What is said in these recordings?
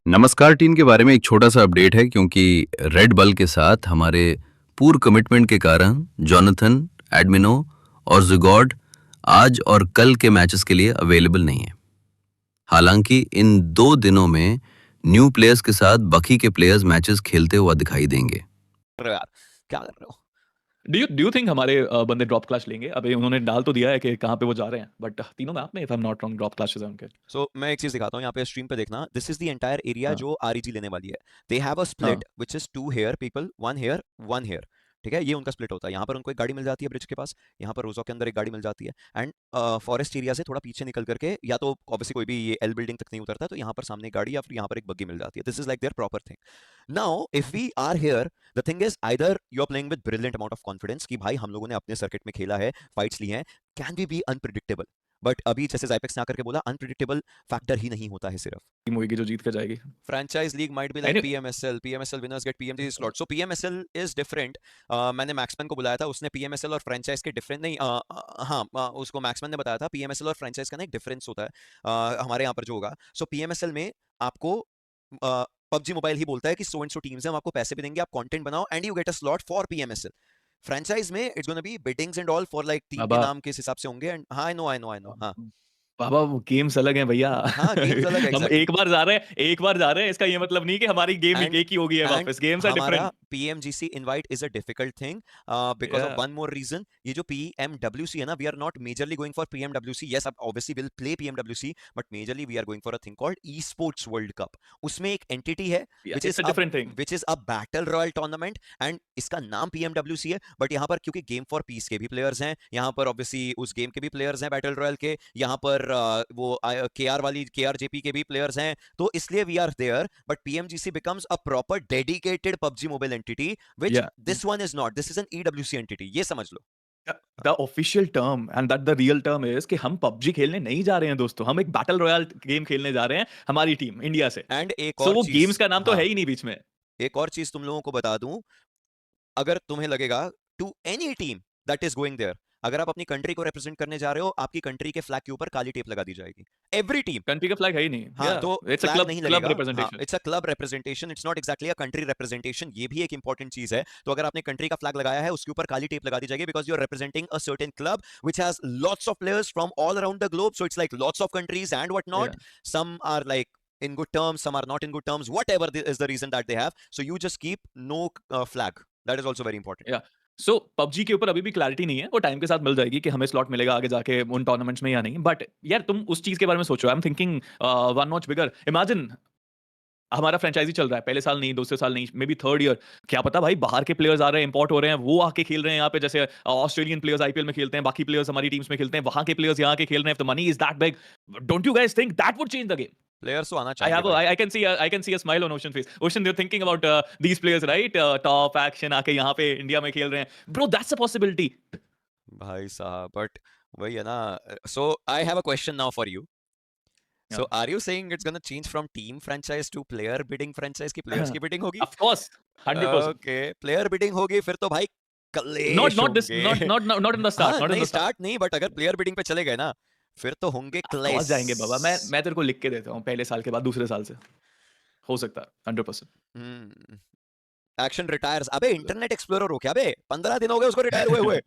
नमस्कार टीम के बारे में एक छोटा सा अपडेट है क्योंकि रेड बल के साथ हमारे पूर्ण कमिटमेंट के कारण जोनाथन, एडमिनो और ज़ुगॉड आज और कल के मैचेस के लिए अवेलेबल नहीं है। हालांकि इन 2 दिनों में न्यू प्लेयर्स के साथ बाकी के प्लेयर्स मैचेस खेलते हुआ दिखाई देंगे। रहे हो यार, क्या कर रहे हो? डू यू थिंक हमारे बंदे ड्रॉप क्लैश लेंगे? अभी उन्होंने डाल तो दिया है कि कहाँ पे वो जा रहे हैं, बट तीनों मैप में if I am not wrong drop clashes हैं उनके। सो मैं एक चीज दिखाता हूँ यहाँ पे स्ट्रीम पे देखना। This is the entire area हाँ जो आरईजी लेने वाली है। दे हैव अ हाँ split which is 2 here people, 1 here, 1 here. ठीक है, ये उनका स्प्लिट होता है। यहाँ पर उनको एक गाड़ी मिल जाती है ब्रिज के पास, यहाँ पर रोजो के अंदर एक गाड़ी मिल जाती है। एंड फॉरेस्ट एरिया से थोड़ा पीछे निकल करके या तो ऑब्वियसली कोई भी ये एल बिल्डिंग तक नहीं उतरता, तो यहाँ पर सामने एक गाड़ी या फिर यहाँ पर एक बग्गी मिल जाती है। This is like their proper thing. Now if we are here, the thing is either you are playing with brilliant amount of confidence कि भाई हम लोगों ने अपने सर्किट में खेला है, फाइट्स ली हैं, can we be unpredictable. But अभी जैसे जाइपेक्स ने आकर के बोला, अनप्रिडिक्टेबल फैक्टर ही नहीं होता है सिर्फ। टीम होगी जो जीत कर जाएगी। franchise league might be like Any, PMSL winners get PMGC slot, so PMSL is different. मैंने मैक्समैन को बुलाया था, उसने PMSL और फ्रेंचाइज के डिफरेंस नहीं, हाँ, उसको मैक्समैन ने बताया था PMSL और फ्रेंचाइज का ना एक डिफरेंस होता है हमारे यहाँ पर जो होगा। सो PMSL में आपको पबजी मोबाइल ही बोलता है कि सो एंड सो टीम्स हैं, हम आपको पैसे भी देंगे, आप कंटेंट बनाओ and you get a slot for PMSL। Franchise में it's gonna be biddings and all for like team के बाबा नाम के हिसाब से होंगे। एंड हाँ, आई नो हाँ। बाबा वो गेम्स अलग हैं भैया। हाँ, गेम्स अलग है हम एग्जैक्टली। एक बार जा रहे हैं, इसका ये मतलब नहीं कि हमारी गेम एंड एक ही होगी है एंड वापस। गेम्स आर हमारा different. PMGC invite is a difficult thing because of one more reason. ये जो PMWC है ना, we are not majorly going for PMWC। Yes, अब obviously will play PMWC, but majorly we are going for a thing called esports world cup. उसमें एक entity है it's a different thing. Which is a battle royale tournament, and इसका नाम PMWC है। But यहाँ पर क्योंकि game for piece के भी प्लेयर्स हैं, यहाँ पर ऑब्वियसली उस गेम के भी प्लेयर्स हैं बैटल रॉयल के, यहाँ पर वो KR वाली KRJP के भी प्लेयर्स हैं, तो इसलिए we are there. But PMGC becomes a proper dedicated PUBG Mobile entity, which या this one is not. This is an EWC entity. ये समझ लो। The official term and that the real term is कि हम PUBG खेलने नहीं जा रहे हैं दोस्तों, हम एक बैटल रॉयल गेम खेलने जा रहे हैं, हमारी टीम इंडिया से। एंड एक सो और वो चीज, गेम्स का नाम तो हाँ, है ही नहीं बीच में। एक और चीज तुम लोगों को बता दूं। अगर तुम्हें लगेगा to any team that is going there, अगर आप अपनी कंट्री को रिप्रेजेंट करने जा रहे हो, आपकी कंट्री के फ्लैग के ऊपर काली टेप लगा दी जाएगी। Every team. कंट्री का फ्लैग है ही नहीं। हाँ, या तो इट्स अ फ्लैग क्लब नहीं क्लब लगेगा। हाँ, representation. It's a club representation, it's not exactly a country representation. ये भी एक इंपॉर्टेंट चीज है। तो अगर आपने कंट्री का फ्लैग लगाया है, उसके ऊपर काली टेप लगा दी जाएगी, because you are representing a certain club which has lots of players from all around the globe, so it's like lots of countries and what not. Some are like in good terms, some are not in good terms, whatever is the reason that they have, so you just keep no flag. That is also very important. या सो PUBG के ऊपर अभी भी clarity नहीं है, वो time के साथ मिल जाएगी कि हमें स्लॉट मिलेगा आगे जाके उन टूर्नामेंट्स में या नहीं। बट यार तुम उस चीज के बारे में सोचो, I am thinking one notch bigger. Imagine हमारा फ्रेंचाइजी चल रहा है, पहले साल नहीं, दूसरे साल नहीं, मे बी थर्ड ईयर। क्या पता भाई बाहर के प्लेयर्स आ रहे हैं, इंपोर्ट हो रहे हैं, वो आके खेल रहे हैं यहाँ पे। जैसे ऑस्ट्रेलियन प्लेयर्स आईपीएल में खेलते हैं, बाकी प्लेयर्स हमारी टीम्स में खेलते हैं, वहां के प्लेयर्स यहाँ के खेल रहे हैं। The money is that big, don't you guys think that would change the game? Players तो आना I चाहिए have a, भाई। I can see a smile on Ocean face. Ocean, you're thinking about these players, right? Top action आके यहाँ पे India में खेल रहे हैं, bro. That's a possibility. भाई साहब, बट वही है ना। So I have a question now for you. Yeah. So are you saying it's gonna change from team franchise to player bidding franchise की players की bidding होगी? Of course, 100%. Okay, player bidding होगी फिर तो भाई Not क्लेश not this, होंगे। not in the start, हाँ, not in नहीं the start. स्टार्ट नहीं, बट अगर प्लेयर बिडिंग पे चले गए ना, फिर तो होंगे Of course क्लेश। जाएंगे बाबा। मैं तेरे को लिख के देता हूँ, पहले साल के बाद दूसरे साल से हो सकता है 100%। हम्म। Action retires. अबे इंटरनेट एक्सप्लोरर हो क्या बे? 15 दिन हो गए उसको रिटायर हुए हुए।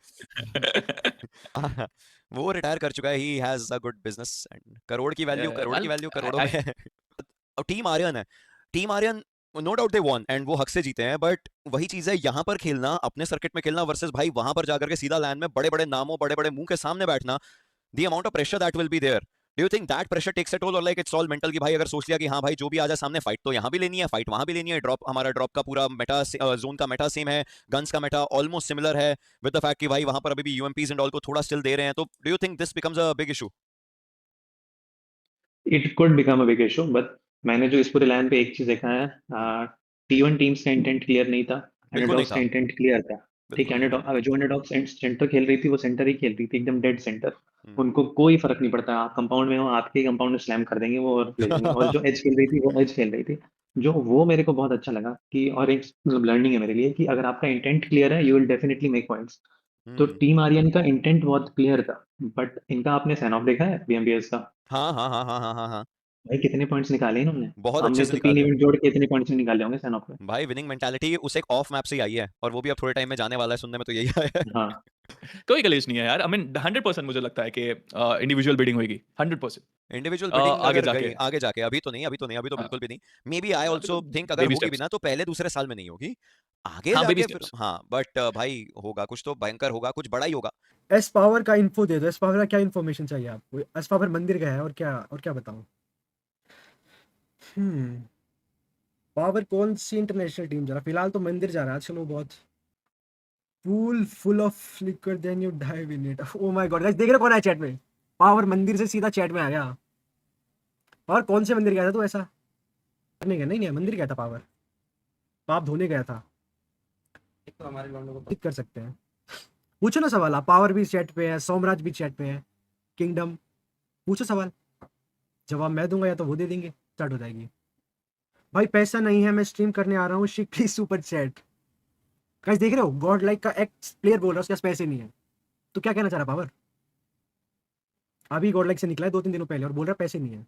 वो रिटायर कर चुका है। He has a good business and crore की वैल्यू करोड़ों में है। अब टीम आर्यन है। Team Aryan, no doubt they won and वो हक से जीते हैं, बट वही चीज है, यहाँ पर खेलना, अपने सर्किट में खेलना वर्सेस भाई वहां पर जाकर के सीधा लैंड में बड़े बड़े नामों, बड़े बड़े मुंह के सामने बैठना, the amount of pressure that will be there. Do you think that pressure takes a toll, or like it's all mental? कि भाई अगर सोच लिया कि हाँ भाई जो भी आ जाए सामने, फाइट तो यहाँ भी लेनी है, फाइट वहां भी लेनी है, ड्रॉप, हमारा ड्रॉप का पूरा मेटा, जोन का मेटा सेम है, गन्स का मेटा ऑलमोस्ट सिमिलर है, विद द फैक्ट कि भाई वहां पर अभी भी यूएमपीज एंड ऑल को थोड़ा स्टिल दे रहे हैं, तो do you think this becomes a big issue? It could become a big issue, but मैंने जो इस पूरे लाइन पे एक चीज देखा है, T1 टीम्स का इंटेंट क्लियर नहीं था, बिल्कुल नहीं अंडरडॉग्स का था, इंटेंट क्लियर था। ठीक है, बिल्कुल नहीं था। जो अंडरडॉग सेंटर खेल रही थी वो सेंटर ही खेल रही थी, एकदम डेड सेंटर। हम्म। उनको कोई फर्क नहीं पड़ता, आप कंपाउंड में हो, आपके कंपाउंड में स्लैम कर देंगे वो और ले जाएंगे। और जो एज खेल रही थी वो एज खेल रही थी, जो वो मेरे को बहुत अच्छा लगा कि, और एक मतलब लर्निंग है मेरे लिए कि अगर आपका इंटेंट क्लियर है, you will definitely make points. तो हम्म। टीम आर्यन का इंटेंट बहुत क्लियर था, बट इनका आपने सैन ऑफ देखा है BMBS का? हाँ हाँ हाँ हाँ हाँ हाँ हाँ। भाई कितने पॉइंट्स निकाले इन्होंने? बहुत अच्छे हमने से तो 3 निकाले इवेंट जोड़ के इतने पॉइंट्स नहीं निकाले होंगे सैनॉक पे। भाई। विनिंग मेंटालिटी उस एक ऑफ मैप से ही आई है और वो भी अब थोड़े टाइम में जाने वाला है, सुनने में तो यही आया है। हाँ। कोई कलेश नहीं है यार। आई मीन 100% मुझे लगता है कि इंडिविजुअल बिडिंग होगी 100%। इंडिविजुअल बिडिंग आगे अगर जाके गई आगे जाके, अभी तो नहीं, अभी तो नहीं, अभी तो बिल्कुल भी नहीं। मे बी आई अभी तो ऑल्सो थिंक अगर बेबी होगी भी स्टेप्स। ना तो पहले दूसरे साल में नहीं होगी, आगे हाँ बेबी जाके फिर स्टेप्स। हाँ। बट भाई होगा कुछ तो भयंकर, होगा कुछ बड़ा ही होगा। एस पावर का इन्फो दे दो। एस पावर का क्या इन्फॉर्मेशन चाहिए आपको? एस पावर मंदिर गया है, और क्या बताऊं? पावर कौन सी इंटरनेशनल टीम जा रहा? फिलहाल तो मंदिर जा रहा है आजकल वो बहुत। Pool full of liquid then you dive in it. Oh my God guys, देख रहे हो कौन है चैट में? पावर मंदिर से सीधा चैट में आ गया। पावर कौन से मंदिर गया था तू? ऐसा करने गया? नहीं मंदिर गया था पावर, पाप धोने गया था। तो हमारे लॉन्डो को कर सकते हैं। पूछो ना सवाल आप। पावर भी चैट पे है, सोमराज भी चैट पे है, किंगडम। पूछो सवाल, जवाब मैं दूंगा या तो वो दे देंगे, स्टार्ट हो जाएगी। भाई पैसा नहीं है, मैं स्ट्रीम करने आ रहा हूँ, शिक प्लीज सुपर चैट। गाइस देख रहे हो, गॉड लाइक का एक्स प्लेयर बोल रहा है उसके पास पैसे नहीं है। तो क्या कहना चाह रहा पावर? अभी गॉड लाइक से निकला है 2-3 दिनों पहले और बोल रहा है पैसे नहीं है।